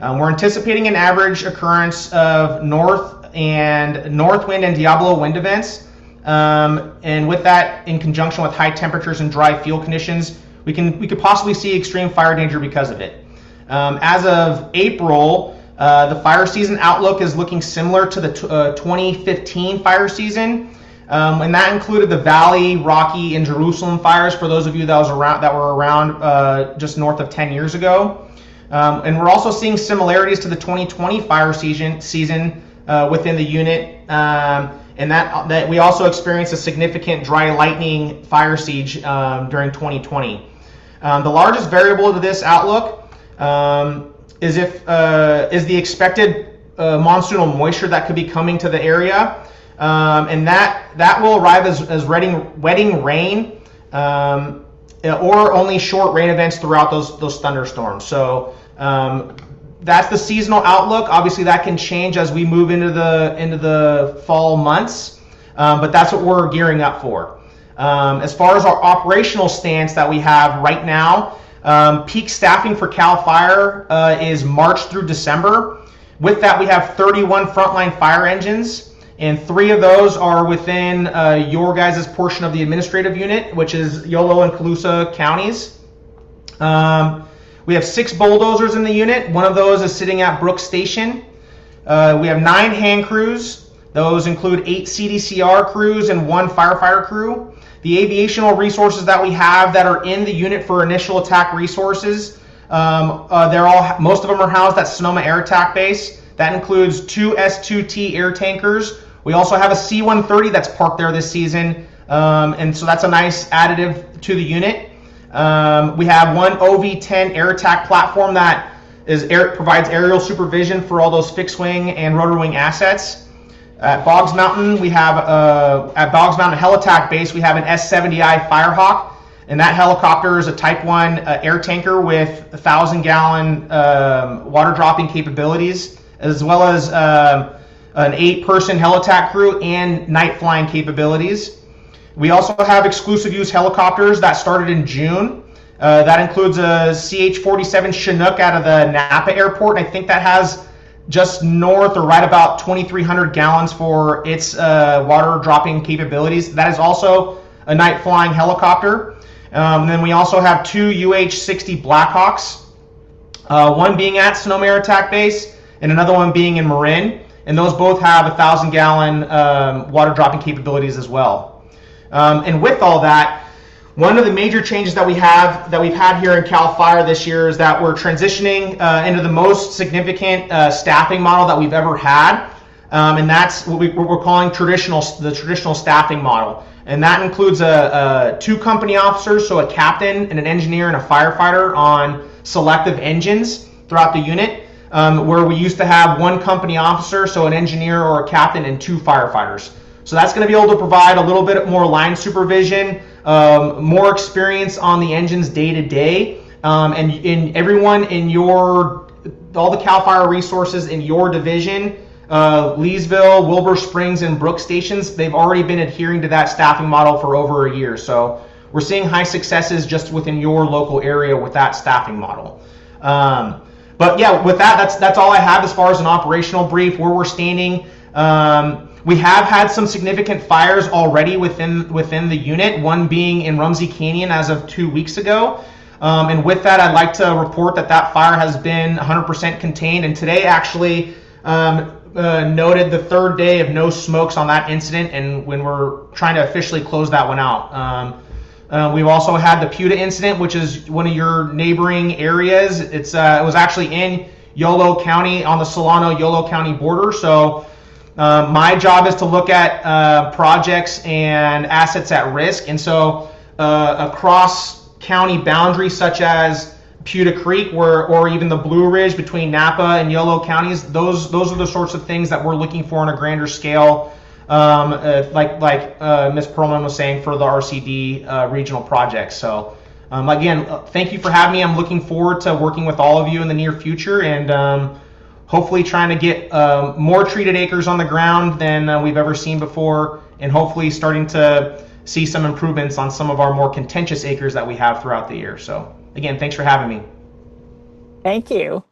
We're anticipating an average occurrence of north wind and Diablo wind events, and with that, in conjunction with high temperatures and dry field conditions, we could possibly see extreme fire danger because of it. As of April, the fire season outlook is looking similar to the 2015 fire season, and that included the Valley, Rocky, and Jerusalem fires. For those of you that were around just north of 10 years ago, and we're also seeing similarities to the 2020 fire season within the unit, and that we also experienced a significant dry lightning fire siege during 2020. The largest variable to this outlook is the expected monsoonal moisture that could be coming to the area, and that will arrive as wetting rain, or only short rain events throughout those thunderstorms. So that's the seasonal outlook. Obviously, that can change as we move into the fall months, but that's what we're gearing up for. As far as our operational stance that we have right now, peak staffing for CAL FIRE is March through December. With that, we have 31 frontline fire engines, and 3 of those are within your guys' portion of the administrative unit, which is Yolo and Colusa counties. We have 6 bulldozers in the unit. 1 of those is sitting at Brooks Station. We have 9 hand crews. Those include 8 CDCR crews and 1 firefighter crew. The aviational resources that we have that are in the unit for initial attack resources, most of them are housed at Sonoma Air Attack Base. That includes 2 S-2T air tankers. We also have a C-130 that's parked there this season, and so that's a nice additive to the unit. We have 1 OV-10 air attack platform that provides aerial supervision for all those fixed wing and rotor wing assets. At Boggs Mountain, at Boggs Mountain Hell Attack Base, we have an S-70I Firehawk, and that helicopter is a Type 1 air tanker with 1,000-gallon water dropping capabilities, as well as an 8-person hell attack crew and night flying capabilities. We also have exclusive use helicopters that started in June. That includes a CH-47 Chinook out of the Napa Airport. I think that has just north or right about 2,300 gallons for its water dropping capabilities. That is also a night flying helicopter. And then we also have 2 UH-60 Blackhawks, one being at Sonoma Air Attack Base and another one being in Marin. And those both have 1,000-gallon water dropping capabilities as well. And with all that, one of the major changes that we've had here in CAL FIRE this year is that we're transitioning into the most significant staffing model that we've ever had, and that's what we're calling the traditional staffing model. And that includes two company officers, so a captain and an engineer and a firefighter on selective engines throughout the unit, where we used to have one company officer, so an engineer or a captain, and two firefighters. So that's going to be able to provide a little bit more line supervision, more experience on the engines day to day, and in everyone in all the CAL FIRE resources in your division, Leesville, Wilbur Springs, and Brook stations, they've already been adhering to that staffing model for over a year. So we're seeing high successes just within your local area with that staffing model. But yeah, with that's all I have as far as an operational brief, where we're standing. We have had some significant fires already within the unit, one being in Rumsey Canyon as of 2 weeks ago. And with that, I'd like to report that fire has been 100% contained. And today actually noted the third day of no smokes on that incident, and when we're trying to officially close that one out. We've also had the Puda incident, which is one of your neighboring areas. It was actually in Yolo County on the Solano-Yolo County border. So my job is to look at projects and assets at risk. And so across county boundaries such as Puda Creek or even the Blue Ridge between Napa and Yolo counties, those are the sorts of things that we're looking for on a grander scale, like Ms. Perlman was saying, for the RCD regional projects. So again, thank you for having me. I'm looking forward to working with all of you in the near future, and hopefully trying to get more treated acres on the ground than we've ever seen before, and hopefully starting to see some improvements on some of our more contentious acres that we have throughout the year. So again, thanks for having me. Thank you.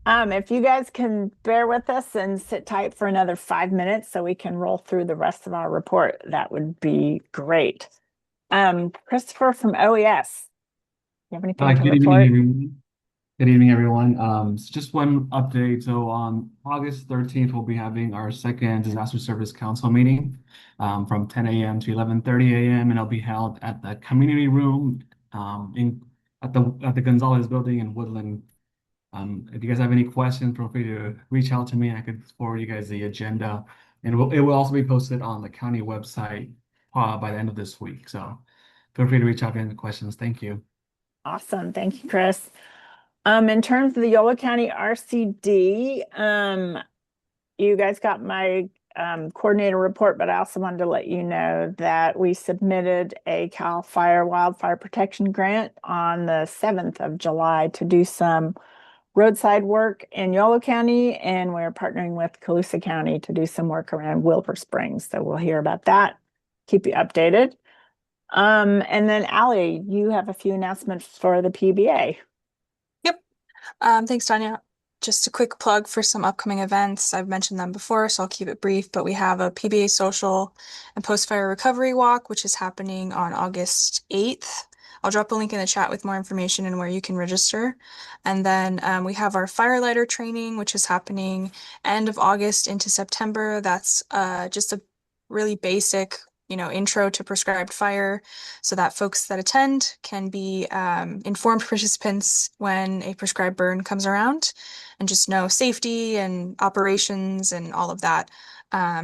If you guys can bear with us and sit tight for another 5 minutes so we can roll through the rest of our report, that would be great. Christopher from OES, you have anything to Good report? evening, everyone. Good evening, everyone. So just one update. So on August 13th, we'll be having our second Disaster Service Council meeting from 10 a.m. to 11:30 a.m. and it'll be held at the community room at the Gonzalez building in Woodland. If you guys have any questions, feel free to reach out to me. I could forward you guys the agenda, and it will also be posted on the county website by the end of this week. So feel free to reach out if you have any questions. Thank you. Awesome. Thank you, Chris. In terms of the Yolo County RCD, you guys got my coordinator report, but I also wanted to let you know that we submitted a CAL FIRE wildfire protection grant on the 7th of July to do some roadside work in Yolo County, and we're partnering with Colusa County to do some work around Wilbur Springs. So we'll hear about that. Keep you updated. And then Allie, you have a few announcements for the PBA. Yep. Thanks, Tanya. Just a quick plug for some upcoming events. I've mentioned them before, so I'll keep it brief, but we have a PBA social and post-fire recovery walk, which is happening on August 8th. I'll drop a link in the chat with more information and where you can register. And then we have our firelighter training, which is happening end of August into September. That's just a really basic intro to prescribed fire, so that folks that attend can be informed participants when a prescribed burn comes around, and just know safety and operations and all of that.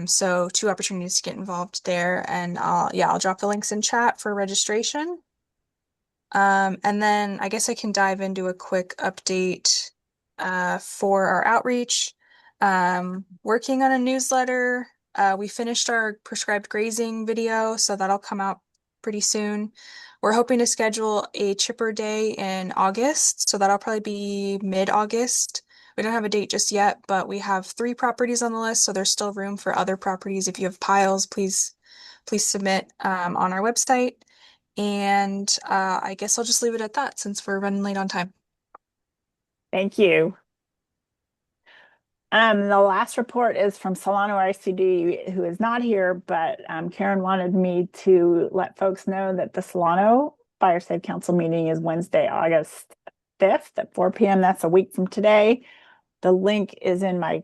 So 2 opportunities to get involved there, and I'll drop the links in chat for registration. And then I guess I can dive into a quick update for our outreach. Working on a newsletter. We finished our prescribed grazing video, so that'll come out pretty soon. We're hoping to schedule a chipper day in August, so that'll probably be mid-August. We don't have a date just yet, but we have 3 properties on the list, so there's still room for other properties. If you have piles, please submit on our website. And I guess I'll just leave it at that since we're running late on time. Thank you. The last report is from Solano RCD, who is not here, but Karen wanted me to let folks know that the Solano Fire Safe Council meeting is Wednesday, August 5th at 4 p.m. That's a week from today. The link is in my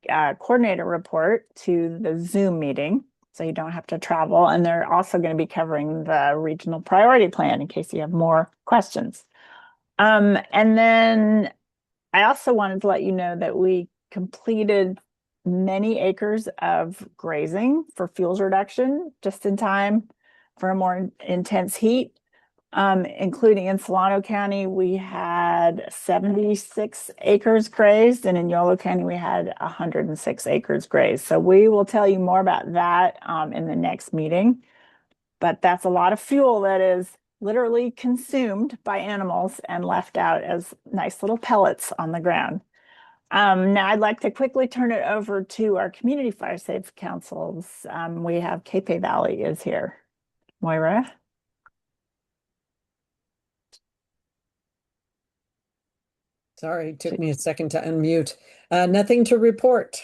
coordinator report to the Zoom meeting, so you don't have to travel. And they're also going to be covering the regional priority plan in case you have more questions. And then I also wanted to let you know that we completed many acres of grazing for fuels reduction just in time for a more intense heat. Including in Solano County, we had 76 acres grazed, and in Yolo County, we had 106 acres grazed. So we will tell you more about that in the next meeting. But that's a lot of fuel that is literally consumed by animals and left out as nice little pellets on the ground. Now I'd like to quickly turn it over to our community fire safe councils. We have Cape Valley is here. Moira? Sorry, it took me a second to unmute. Nothing to report.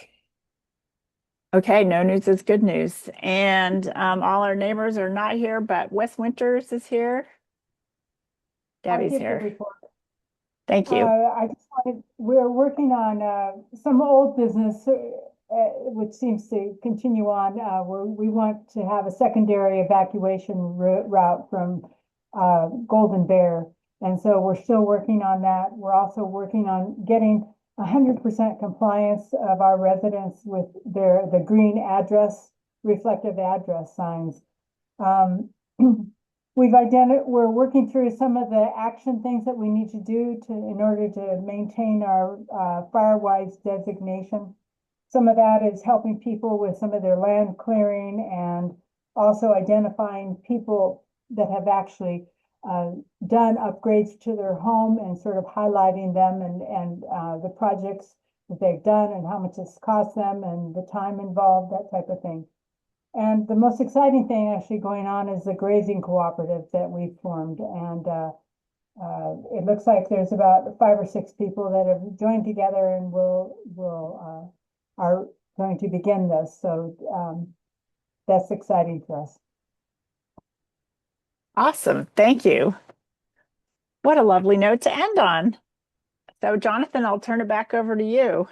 Okay, no news is good news. And all our neighbors are not here, but Wes Winters is here. Debbie's here. Thank you. I just wanted, we're working on some old business, which seems to continue on, where we want to have a secondary evacuation route from Golden Bear. And so we're still working on that. We're also working on getting 100% compliance of our residents with the green address, reflective address signs. We're working through some of the action things that we need to do in order to maintain our Firewise designation. Some of that is helping people with some of their land clearing and also identifying people that have actually done upgrades to their home and sort of highlighting them and the projects that they've done and how much it's cost them and the time involved, that type of thing. And the most exciting thing actually going on is the grazing cooperative that we've formed. And it looks like there's about 5 or 6 people that have joined together and are going to begin this. So that's exciting for us. Awesome. Thank you. What a lovely note to end on. So Jonathan, I'll turn it back over to you.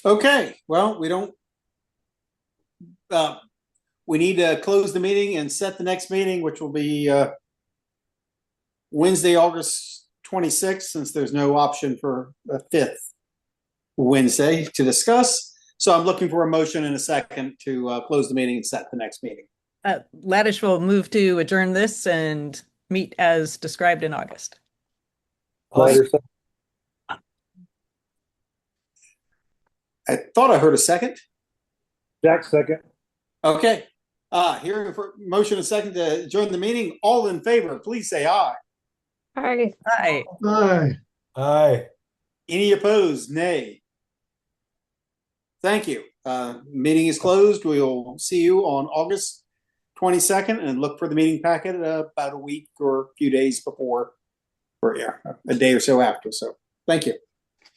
Okay, well, we need to close the meeting and set the next meeting, which will be Wednesday, August 26th, since there's no option for a 5th Wednesday to discuss. So I'm looking for a motion in a second to close the meeting and set the next meeting. Laddish will move to adjourn this and meet as described in August. I thought I heard a second. Jack, second. Okay. Hearing for motion and second to adjourn the meeting. All in favor, please say aye. Aye. Aye. Aye. Aye. Any opposed? Nay. Thank you. Meeting is closed. We'll see you on August 22nd and look for the meeting packet about a week or a few days before, or yeah, a day or so after. So thank you.